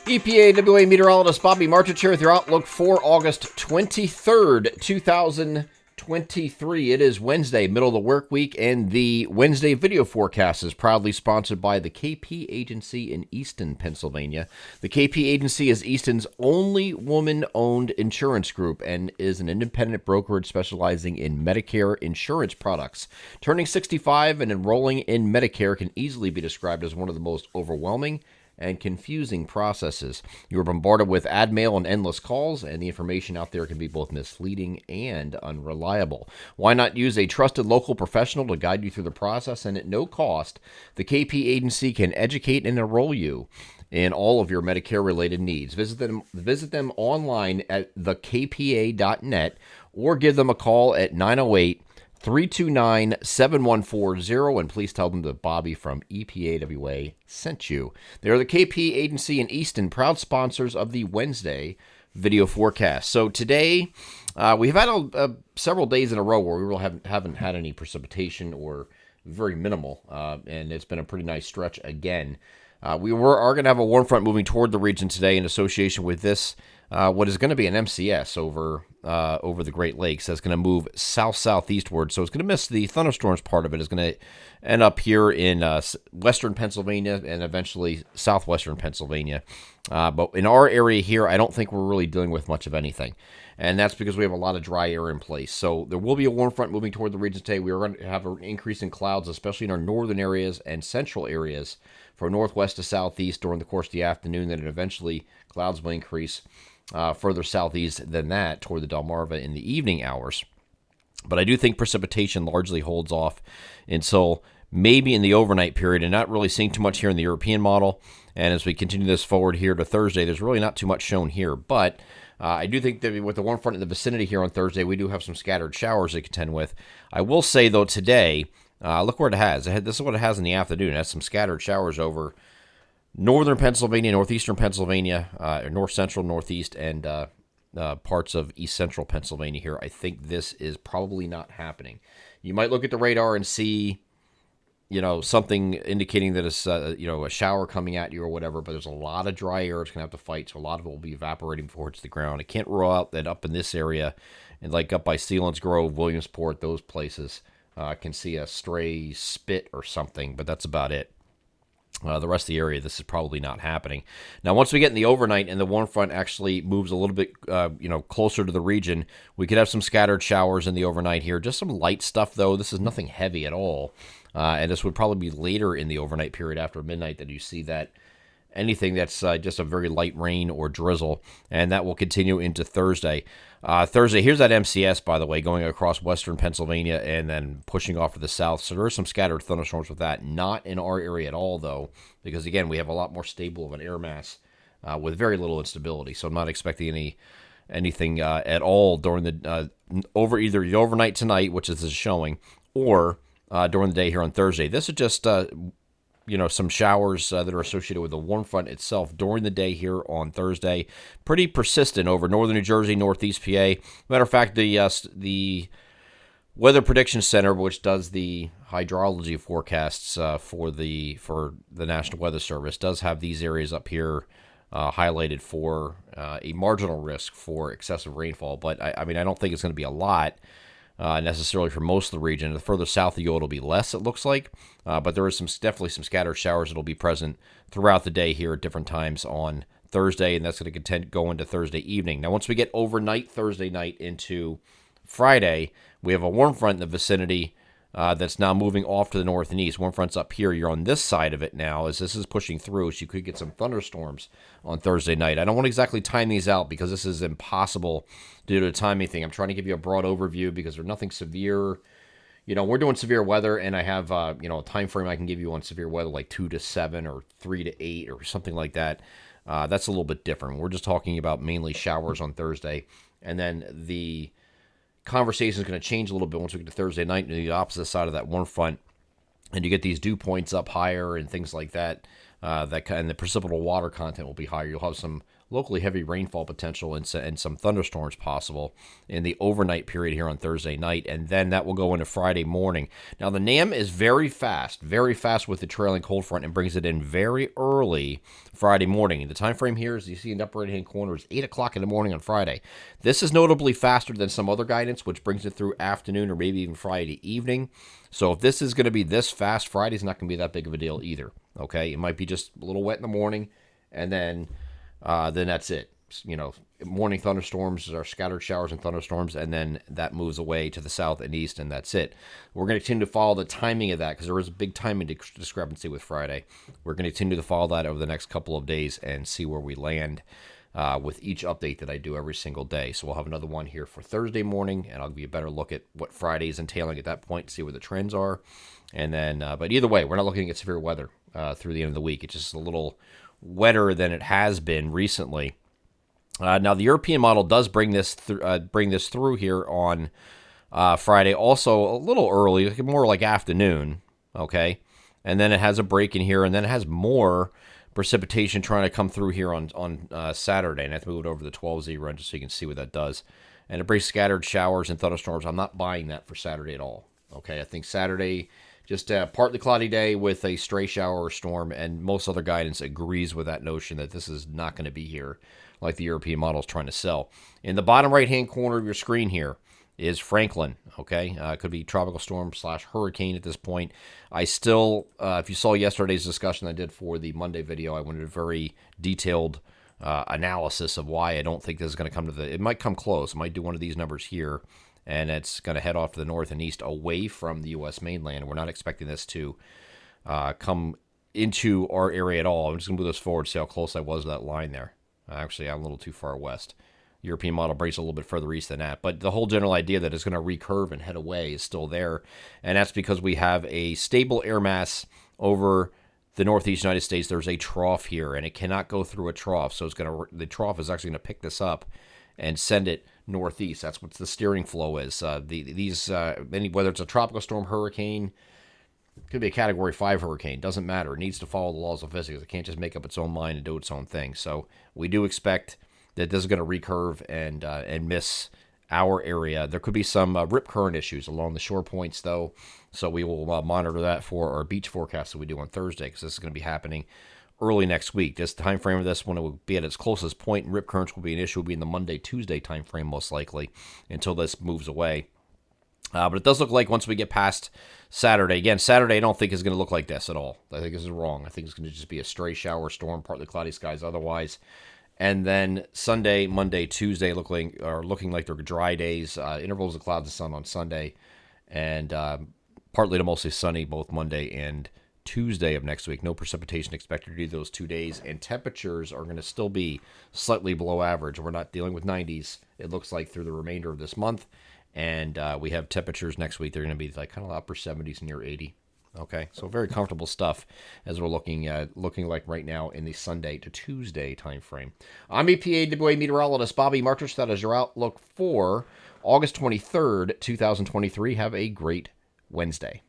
EPAWA meteorologist Bobby Martich here with your outlook for August 23rd, 2023. It is Wednesday, middle of the work week, and the Wednesday video forecast is proudly sponsored by the KP Agency in Easton, Pennsylvania. The KP Agency is Easton's only woman-owned insurance group and is an independent brokerage specializing in Medicare insurance products. Turning 65 and enrolling in Medicare can easily be described as one of the most overwhelming and confusing processes. You are bombarded with ad mail and endless calls, and the information out there can be both misleading and unreliable. Why not use a trusted local professional to guide you through the process? And at no cost, the KP Agency can educate and enroll you in all of your Medicare-related needs. Visit them online at thekpa.net or give them a call at 908-329-7140, and please tell them that Bobby from EPAWA sent you. They are the KP Agency in Easton, proud sponsors of the Wednesday video forecast. So today, we've had several days in a row where we really haven't had any precipitation or very minimal, and it's been a pretty nice stretch again. We are going to have a warm front moving toward the region today in association with this, what is going to be an MCS over the Great Lakes. That's going to move south-southeastward, so it's going to miss the thunderstorms part of it. It's going to end up here in western Pennsylvania and eventually southwestern Pennsylvania. But in our area here, I don't think we're really dealing with much of anything, and that's because we have a lot of dry air in place. So there will be a warm front moving toward the region today. We are going to have an increase in clouds, especially in our northern areas and central areas, from northwest to southeast during the course of the afternoon. Then eventually clouds will increase further southeast than that toward the Delmarva in the evening hours. But I do think precipitation largely holds off until maybe in the overnight period, and not really seeing too much here in the European model. And as we continue this forward here to Thursday, there's really not too much shown here. But I do think that with the warm front in the vicinity here on Thursday, we do have some scattered showers to contend with. I will say, though, today, look where it has. This is what it has in the afternoon. It has some scattered showers over northern Pennsylvania, northeastern Pennsylvania, north central, northeast, and parts of east central Pennsylvania here. I think this is probably not happening. You might look at the radar and see, something indicating that it's, a shower coming at you or whatever, but there's a lot of dry air it's going to have to fight, so a lot of it will be evaporating before it hits the ground. I can't rule out that up in this area, and like up by Sealands Grove, Williamsport, those places, can see a stray spit or something, but that's about it. The rest of the area, this is probably not happening. Now, once we get in the overnight and the warm front actually moves a little bit, closer to the region, we could have some scattered showers in the overnight here. Just some light stuff, though. This is nothing heavy at all. And this would probably be later in the overnight period after midnight that you see that anything that's just a very light rain or drizzle, and that will continue into Thursday. Here's that MCS, by the way, going across western Pennsylvania and then pushing off to the south. So there are some scattered thunderstorms with that. Not in our area at all, though, because, again, we have a lot more stable of an air mass with very little instability. So I'm not expecting anything at all during the over either the overnight tonight, which this is showing, or during the day here on Thursday. This is just some showers that are associated with the warm front itself during the day here on Thursday. Pretty persistent over northern New Jersey, northeast PA. Matter of fact, the Weather Prediction Center, which does the hydrology forecasts for the National Weather Service, does have these areas up here highlighted for a marginal risk for excessive rainfall. But I don't think it's going to be a lot. Necessarily for most of the region. The further south you go, it'll be less, it looks like. But there is definitely some scattered showers that will be present throughout the day here at different times on Thursday, and that's going to go into Thursday evening. Now, once we get overnight Thursday night into Friday, we have a warm front in the vicinity that's now moving off to the north and east. Warm front's up here. You're on this side of it now as this is pushing through, so you could get some thunderstorms on Thursday night. I don't want to exactly time these out because this is impossible due to a timing thing. I'm trying to give you a broad overview because there's nothing severe. We're doing severe weather, and I have a time frame I can give you on severe weather like 2 to 7 or 3 to 8 or something like that. That's a little bit different. We're just talking about mainly showers on Thursday, and then the conversation is going to change a little bit once we get to Thursday night to the opposite side of that warm front, and you get these dew points up higher and things like that. And the precipitable water content will be higher. You'll have some locally heavy rainfall potential and some thunderstorms possible in the overnight period here on Thursday night, and then that will go into Friday morning. Now, the NAM is very fast with the trailing cold front and brings it in very early Friday morning. The time frame here, as you see in the upper right-hand corner, is 8 o'clock in the morning on Friday. This is notably faster than some other guidance, which brings it through afternoon or maybe even Friday evening. So if this is going to be this fast, Friday's not going to be that big of a deal either. Okay, it might be just a little wet in the morning, and then that's it. You know, morning thunderstorms are scattered showers and thunderstorms, and then that moves away to the south and east, and that's it. We're going to continue to follow the timing of that because there is a big timing discrepancy with Friday. We're going to continue to follow that over the next couple of days and see where we land with each update that I do every single day. So we'll have another one here for Thursday morning, and I'll give you a better look at what Friday is entailing at that point to see where the trends are. And then, but either way, we're not looking at severe weather through the end of the week. It's just a little wetter than it has been recently. Now, the European model does bring this through here on Friday, also a little early, more like afternoon, okay? And then it has a break in here, and then it has more precipitation trying to come through here on Saturday, and I have to move it over to the 12Z run just so you can see what that does. And it brings scattered showers and thunderstorms. I'm not buying that for Saturday at all, okay? I think Saturday, just a partly cloudy day with a stray shower or storm, and most other guidance agrees with that notion that this is not going to be here like the European model is trying to sell. In the bottom right-hand corner of your screen here is Franklin, okay? It could be tropical storm / hurricane at this point. I still, if you saw yesterday's discussion I did for the Monday video, I went into a very detailed analysis of why I don't think this is going to come to it might come close. It might do one of these numbers here, and it's going to head off to the north and east away from the U.S. mainland. We're not expecting this to come into our area at all. I'm just going to move this forward, see how close I was to that line there. Actually, I'm a little too far west. European model breaks a little bit further east than that. But the whole general idea that it's going to recurve and head away is still there. And that's because we have a stable air mass over the northeast United States. There's a trough here, and it cannot go through a trough. So the trough is actually going to pick this up and send it northeast. That's what the steering flow is. Whether it's a tropical storm, hurricane, could be a Category 5 hurricane. Doesn't matter. It needs to follow the laws of physics. It can't just make up its own mind and do its own thing. So we do expect that this is going to recurve and miss our area. There could be some rip current issues along the shore points, though. So we will monitor that for our beach forecast that we do on Thursday, because this is going to be happening early next week. This time frame of this, when it will be at its closest point, and rip currents will be an issue, will be in the Monday-Tuesday time frame most likely until this moves away. But it does look like once we get past Saturday, again, Saturday I don't think is going to look like this at all. I think this is wrong. I think it's going to just be a stray shower storm, partly cloudy skies otherwise. And then Sunday, Monday, Tuesday looking like they're dry days, intervals of clouds and sun on Sunday, and partly to mostly sunny both Monday and Tuesday of next week. No precipitation expected to do those 2 days, and temperatures are going to still be slightly below average. We're not dealing with 90s, it looks like, through the remainder of this month. And we have temperatures next week. They're going to be like kind of upper 70s, near 80. Okay, so very comfortable stuff as we're looking like right now in the Sunday to Tuesday time frame. I'm EPAWA meteorologist Bobby Martich. That is your outlook for August 23rd, 2023. Have a great Wednesday.